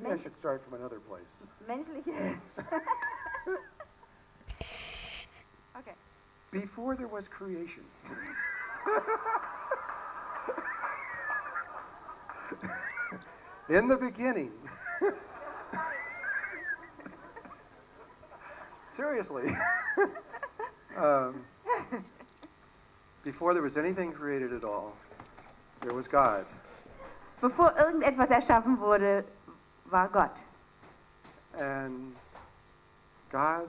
Maybe I should start from another place. Menschliche. Okay. Before there was creation. In the beginning. Seriously. Before there was anything created at all, there was God. Bevor irgendetwas erschaffen wurde, war Gott. And God,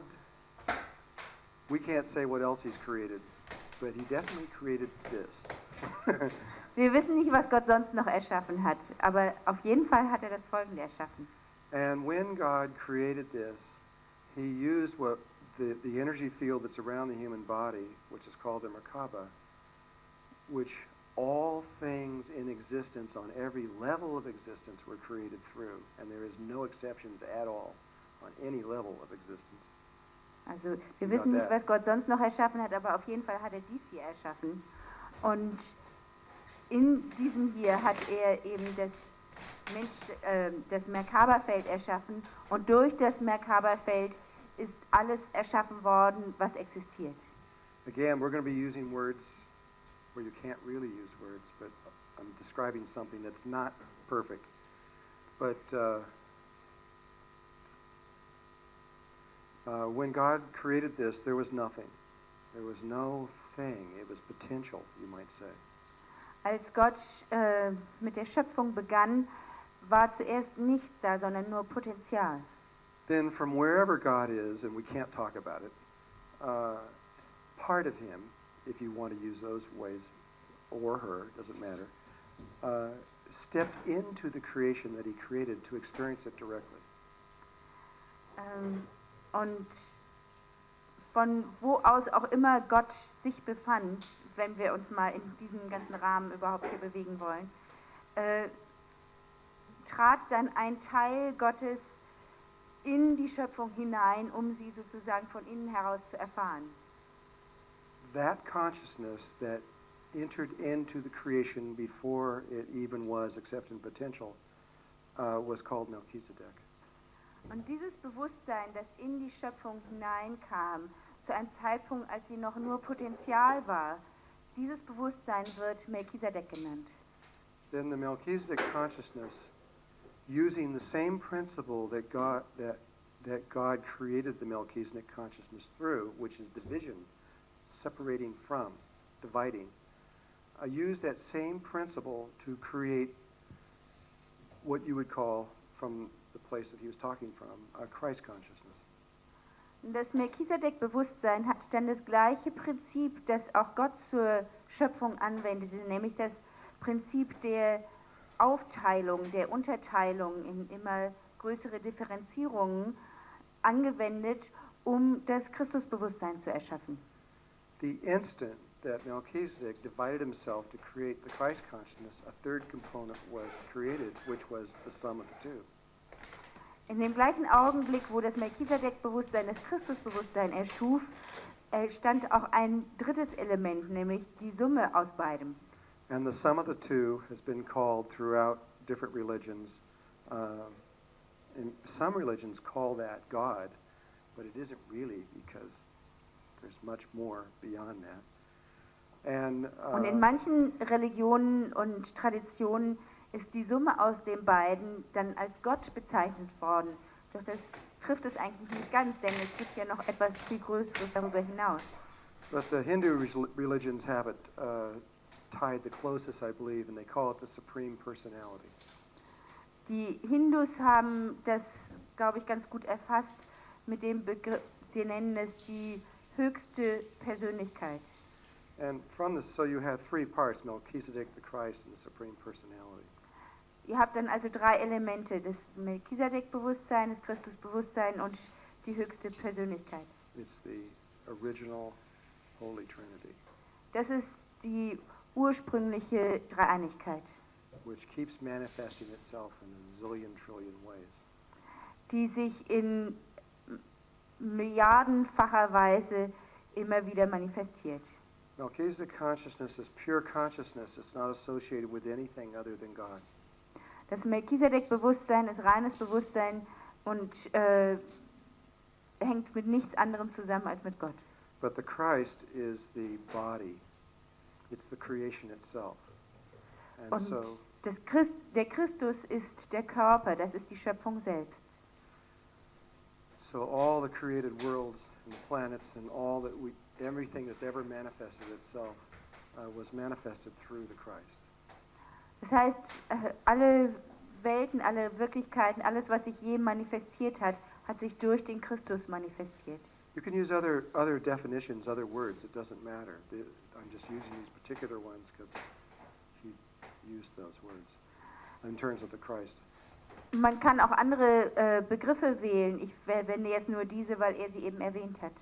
we can't say what else He's created, but He definitely created this. Wir wissen nicht, was Gott sonst noch erschaffen hat, aber auf jeden Fall hat er das Folgende erschaffen. And when God created this, He used what the energy field that's around the human body, which is called the Merkaba, which all things in existence on every level of existence were created through, and there is no exceptions at all on any level of existence. Also wir wissen nicht, was Gott sonst noch erschaffen hat, aber auf jeden Fall hat er dies hier erschaffen. Und in diesem hier hat er eben das Merkaba-Feld erschaffen, und durch das Merkaba-Feld ist alles erschaffen worden, was existiert. Again, we're going to be using words where you can't really use words, but I'm describing something that's not perfect. But when God created this, there was nothing. There was no thing. It was potential, you might say. Als Gott mit der Schöpfung begann, war zuerst nichts da, sondern nur Potenzial. Then from wherever God is, and we can't talk about it, part of Him, if you want to use those ways, or her, doesn't matter, stepped into the creation that He created to experience it directly. Und von wo aus auch immer Gott sich befand, wenn wir uns mal in diesem ganzen Rahmen überhaupt hier bewegen wollen, trat dann ein Teil Gottes in die Schöpfung hinein, um sie sozusagen von innen heraus zu erfahren. That consciousness that entered into the creation before it even was accepted potential was called Melchizedek. Und dieses Bewusstsein, das in die Schöpfung hineinkam, zu einem Zeitpunkt, als sie noch nur Potenzial war, dieses Bewusstsein wird Melchizedek genannt. Then the Melchizedek consciousness, using the same principle that God created the Melchizedek consciousness through, which is division, separating from, dividing, used that same principle to create what you would call, from the place that he was talking from, a Christ consciousness. Das Melchizedek-Bewusstsein hat dann das gleiche Prinzip, das auch Gott zur Schöpfung anwendete, nämlich das Prinzip der Aufteilung, der Unterteilung in immer größere Differenzierungen angewendet, um das Christusbewusstsein zu erschaffen. The instant that Melchizedek divided himself to create the Christ consciousness, a third component was created, which was the sum of the two. In dem gleichen Augenblick, wo das Melchizedek-Bewusstsein das Christusbewusstsein erschuf, stand auch ein drittes Element, nämlich die Summe aus beidem. And the sum of the two has been called throughout different religions. And some religions call that God, but it isn't really, because there's much more beyond that. Und in manchen Religionen und Traditionen ist die Summe aus den beiden dann als Gott bezeichnet worden. Doch das trifft es eigentlich nicht ganz, denn es gibt ja noch etwas viel Größeres darüber hinaus. But the Hindu religions have it tied the closest, I believe, and they call it the Supreme Personality. Die Hindus haben das, glaube ich, ganz gut erfasst mit dem Begriff, sie nennen es die höchste Persönlichkeit. And from this, so you have three parts: Melchizedek, the Christ, and the Supreme Personality. Ihr habt dann also drei Elemente: das Melchizedek-Bewusstsein, das Christusbewusstsein und die höchste Persönlichkeit. It's the original Holy Trinity. Das ist die ursprüngliche Dreieinigkeit, Which keeps manifesting itself in a zillion trillion ways. Die sich in milliardenfacher Weise immer wieder manifestiert. Melchizedek consciousness is pure consciousness. It's not associated with anything other than God. Das Melchizedek-Bewusstsein ist reines Bewusstsein und hängt mit nichts anderem zusammen als mit Gott. But the Christ is the body. It's the creation itself. And Und so der Christus ist der Körper, das ist die Schöpfung selbst. so all the created worlds and the planets and everything that's ever manifested itself was manifested through the Christ. Das heißt, alle Welten, alle Wirklichkeiten, alles, was sich je manifestiert hat, hat sich durch den Christus manifestiert. You can use other definitions, other words. It doesn't matter. I'm just using these particular ones because he used those words in terms of the Christ. Man kann auch andere Begriffe wählen. Ich verwende jetzt nur diese, weil er sie eben erwähnt hat.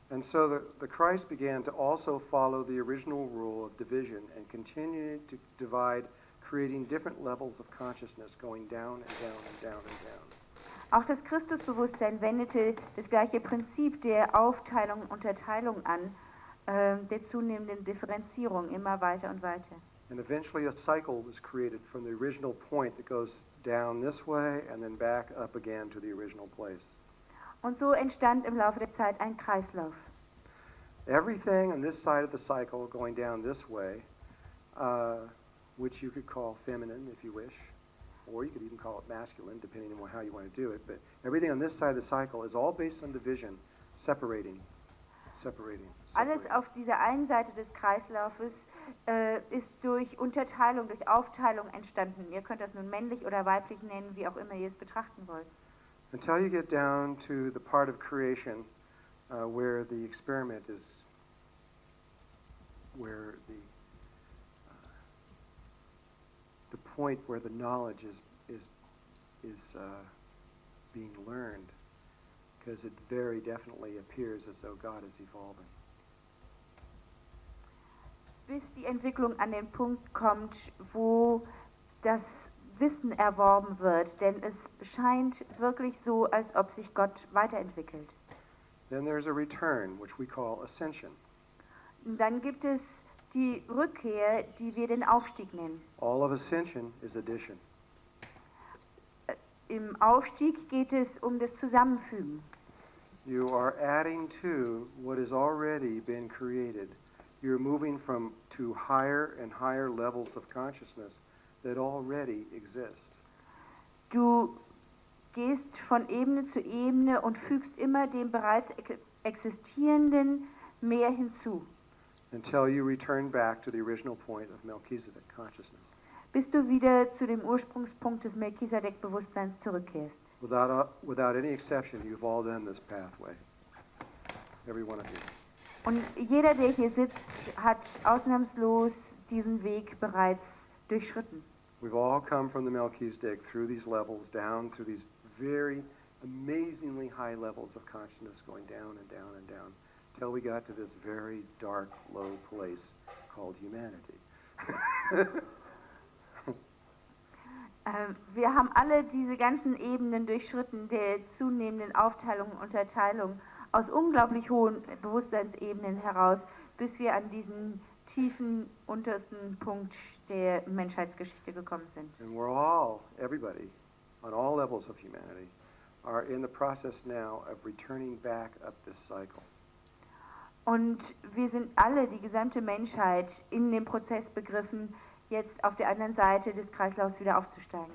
And so the Christ began to also follow the original rule of division and continued to divide, creating different levels of consciousness going down and down and down and down. Auch das Christusbewusstsein wendete das gleiche Prinzip der Aufteilung und Unterteilung an, der zunehmenden Differenzierung immer weiter und weiter. And eventually a cycle was created from the original point that goes down this way and then back up again to the original place. Und so entstand im Laufe der Zeit ein Kreislauf. Everything on this side of the cycle going down this way, which you could call feminine if you wish, or you could even call it masculine, depending on how you want to do it. But everything on this side of the cycle is all based on division, separating. Alles auf dieser einen Seite des Kreislaufes ist durch Unterteilung, durch Aufteilung entstanden. Ihr könnt das nun männlich oder weiblich nennen, wie auch immer ihr es betrachten wollt. Until you get down to the part of creation where the experiment is, where the point where the knowledge is being learned, because it very definitely appears as though God is evolving. Bis die Entwicklung an den Punkt kommt, wo das Wissen erworben wird, denn es scheint wirklich so, als ob sich Gott weiterentwickelt. Then there's a return, which we call ascension. Und dann gibt es die Rückkehr, die wir den Aufstieg nennen. All of ascension is addition. Im Aufstieg geht es um das Zusammenfügen. You are adding to what has already been created. You're moving to higher and higher levels of consciousness that already exist. Du gehst von Ebene zu Ebene und fügst immer dem bereits Existierenden mehr hinzu. Until you return back to the original point of Melchizedek consciousness. Bis du wieder zu dem Ursprungspunkt des Melchizedek-Bewusstseins zurückkehrst. Without any exception, you've all done this pathway. Every one of you. Und jeder, der hier sitzt, hat ausnahmslos diesen Weg bereits durchschritten. We've all come from the Melchizedek through these levels, down through these very amazingly high levels of consciousness, going down and down and down, till we got to this very dark, low place called humanity. Wir haben alle diese ganzen Ebenen durchschritten, der zunehmenden Aufteilung und Unterteilung aus unglaublich hohen Bewusstseinsebenen heraus, bis wir an diesen tiefen, untersten Punkt der Menschheitsgeschichte gekommen sind. And we're all, everybody, on all levels of humanity, are in the process now of returning back up this cycle. Und wir sind alle, die gesamte Menschheit, in dem Prozess begriffen, jetzt auf der anderen Seite des Kreislaufs wieder aufzusteigen.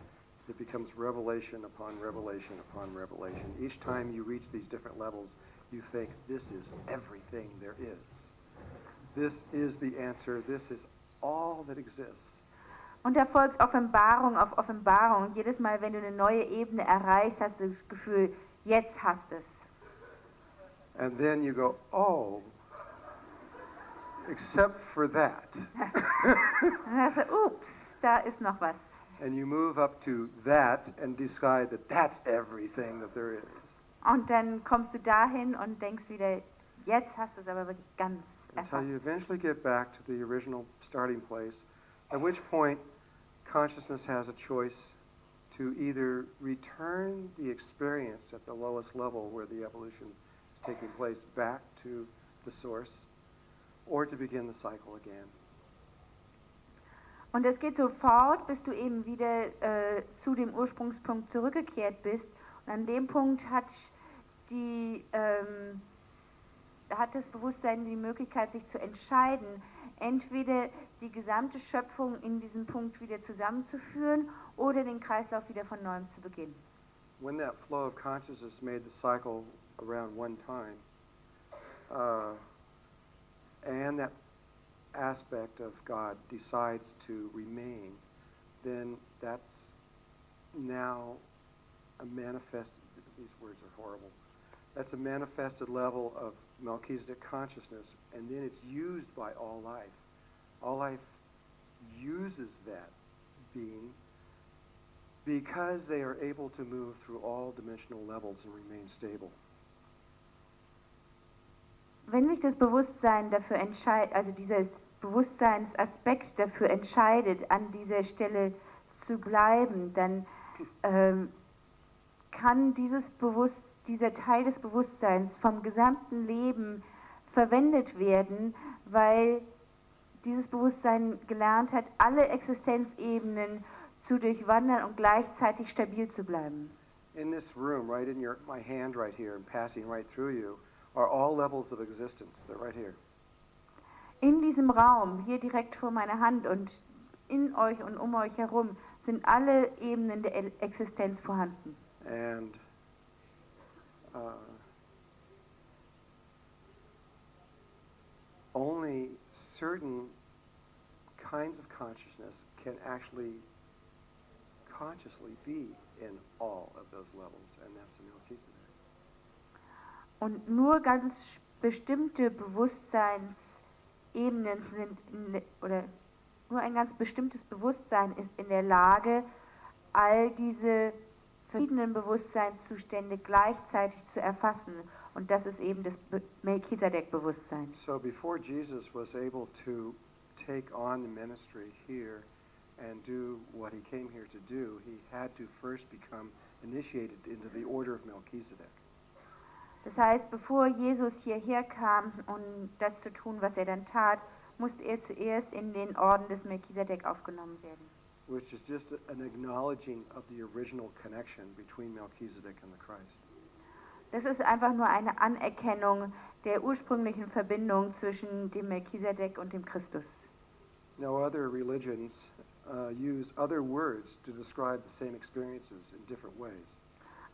It becomes revelation upon revelation upon revelation. Each time you reach these different levels, you think, this is everything there is. This is the answer. This is all that exists. Und da folgt Offenbarung auf Offenbarung. Jedes Mal, wenn du eine neue Ebene erreichst, hast du das Gefühl, jetzt hast du es. And then you go, oh, except for that. Und dann sagst du, ups, da ist noch was. And you move up to that and decide that that's everything that there is. Und dann kommst du dahin und denkst wieder, jetzt hast du es aber wirklich ganz Until you erfasst. eventually get back to the original starting place, at which point consciousness has a choice to either return the experience at the lowest level where the evolution is taking place back to the source, or to begin the cycle again. Und es geht so fort, bis du eben wieder zu dem Ursprungspunkt zurückgekehrt bist. Und an dem Punkt hat das Bewusstsein die Möglichkeit, sich zu entscheiden, entweder die gesamte Schöpfung in diesem Punkt wieder zusammenzuführen oder den Kreislauf wieder von neuem zu beginnen. When that flow of consciousness made the cycle around one time, and that aspect of God decides to remain, then that's now a manifested, these words are horrible, that's a manifested level of Melchizedek consciousness, and then it's used by all life. All life uses that being because they are able to move through all dimensional levels and remain stable. Wenn sich das Bewusstsein dafür entscheidet, also dieser Bewusstseinsaspekt dafür entscheidet, an dieser Stelle zu bleiben, dann kann dieser Teil des Bewusstseins vom gesamten Leben verwendet werden, weil dieses Bewusstsein gelernt hat, alle Existenzebenen zu durchwandern und gleichzeitig stabil zu bleiben. In this room, right in my hand right here and passing right through you, are all levels of existence. They're right here. In diesem Raum, hier direkt vor meiner Hand und in euch und um euch herum, sind alle Ebenen der Existenz vorhanden. And only certain kinds of consciousness can actually consciously be in all of those levels, and that's the Melchizedek. Und nur ganz bestimmte Bewusstseinsebenen oder nur ein ganz bestimmtes Bewusstsein ist in der Lage, all diese verschiedenen Bewusstseinszustände gleichzeitig zu erfassen. Und das ist eben das Melchizedek-Bewusstsein. So before Jesus was able to take on the ministry here and do what he came here to do, he had to first become initiated into the order of Melchizedek. Das heißt, bevor Jesus hierher kam, um das zu tun, was er dann tat, musste er zuerst in den Orden des Melchizedek aufgenommen werden. Which is just an acknowledging of the original connection between Melchizedek and the Christ. Das ist einfach nur eine Anerkennung der ursprünglichen Verbindung zwischen dem Melchizedek und dem Christus. No other religions use other words to describe the same experiences in different ways.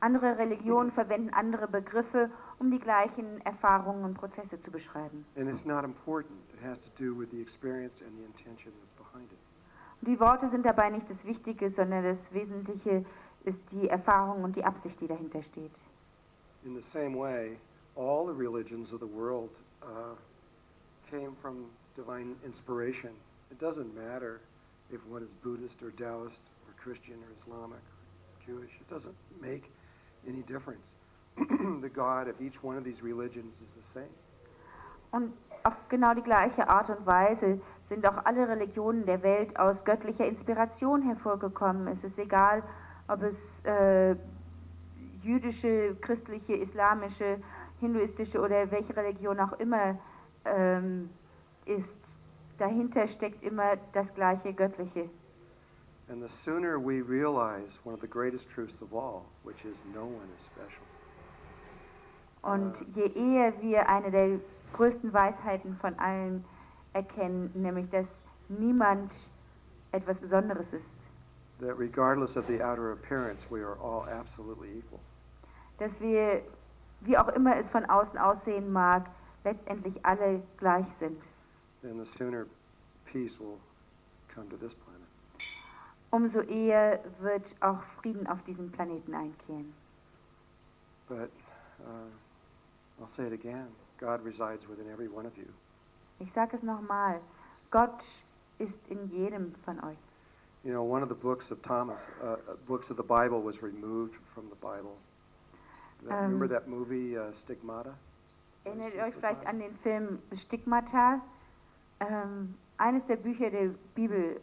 Andere Religionen verwenden andere Begriffe, um die gleichen Erfahrungen und Prozesse zu beschreiben. And it's not important. It has to do with the experience and the intention that's behind it. Und die Worte sind dabei nicht das Wichtige, sondern das Wesentliche ist die Erfahrung und die Absicht, die dahinter steht. In the same way, all the religions of the world came from divine inspiration. It doesn't matter if one is Buddhist or Taoist or Christian or Islamic or Jewish. It doesn't make any difference. The God of each one of these religions is the same. Und auf genau die gleiche Art und Weise sind auch alle Religionen der Welt aus göttlicher Inspiration hervorgekommen. Es ist egal, ob es jüdische, christliche, islamische, hinduistische oder welche Religion auch immer ist. Dahinter steckt immer das gleiche Göttliche. And the sooner we realize one of the greatest truths of all, which is no one is special. Und je eher wir eine der größten Weisheiten von allen erkennen, nämlich dass niemand etwas Besonderes ist. That regardless of the outer appearance, we are all absolutely equal. Dass wir, wie auch immer es von außen aussehen mag, letztendlich alle gleich sind. Then the sooner peace will come to this planet. Umso eher wird auch Frieden auf diesem Planeten einkehren. But I'll say it again. God resides within every one of you. Ich sage es nochmal, Gott ist in jedem von euch. You know, one of the books of Thomas, books of the Bible was removed from the Bible. Remember that movie Stigmata? Erinnert ihr euch vielleicht an den Film Stigmata? Eines der Bücher der Bibel,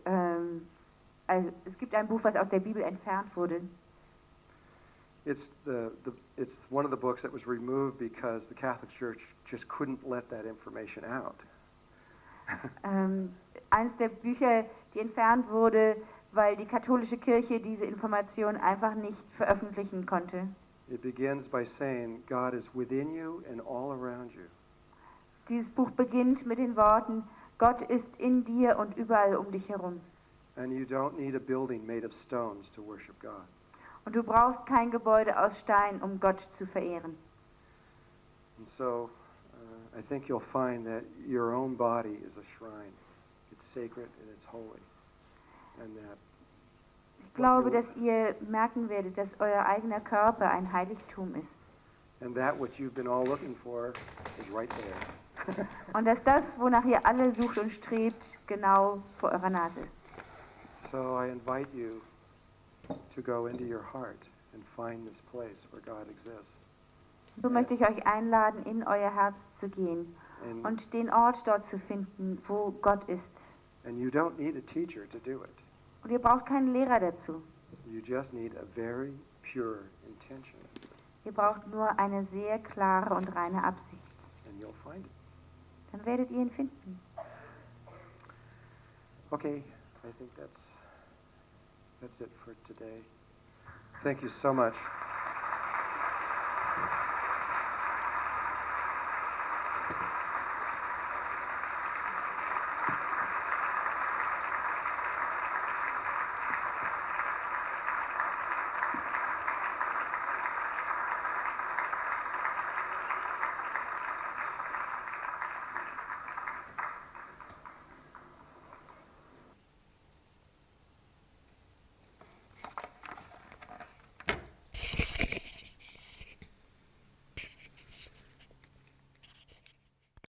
es gibt ein Buch, was aus der Bibel entfernt wurde. It's one of the books that was removed because the Catholic Church just couldn't let that information out. Eines der Bücher, die entfernt wurde, weil die katholische Kirche diese Information einfach nicht veröffentlichen konnte. It begins by saying, God is within you and all around you. Dieses Buch beginnt mit den Worten, Gott ist in dir und überall um dich herum. And you don't need a building made of stones to worship God. Und du brauchst kein Gebäude aus Stein, um Gott zu verehren. And so, I think you'll find that your own body is a shrine. It's sacred and it's holy. And that Ich glaube, dass ihr merken werdet, dass euer eigener Körper ein Heiligtum ist. and that what you've been all looking for is right there. Und dass das, wonach ihr alle sucht und strebt, genau vor eurer Nase ist. So I invite you to go into your heart and find this place where God exists. So möchte ich euch einladen, in euer Herz zu gehen And, und den Ort dort zu finden, wo Gott ist. and you don't need a teacher to do it. Und ihr braucht keinen Lehrer dazu. You just need a very pure intention, Ihr braucht nur eine sehr klare und reine Absicht. and you'll find it. Dann werdet ihr ihn finden. Okay, I think that's it for today. Thank you so much.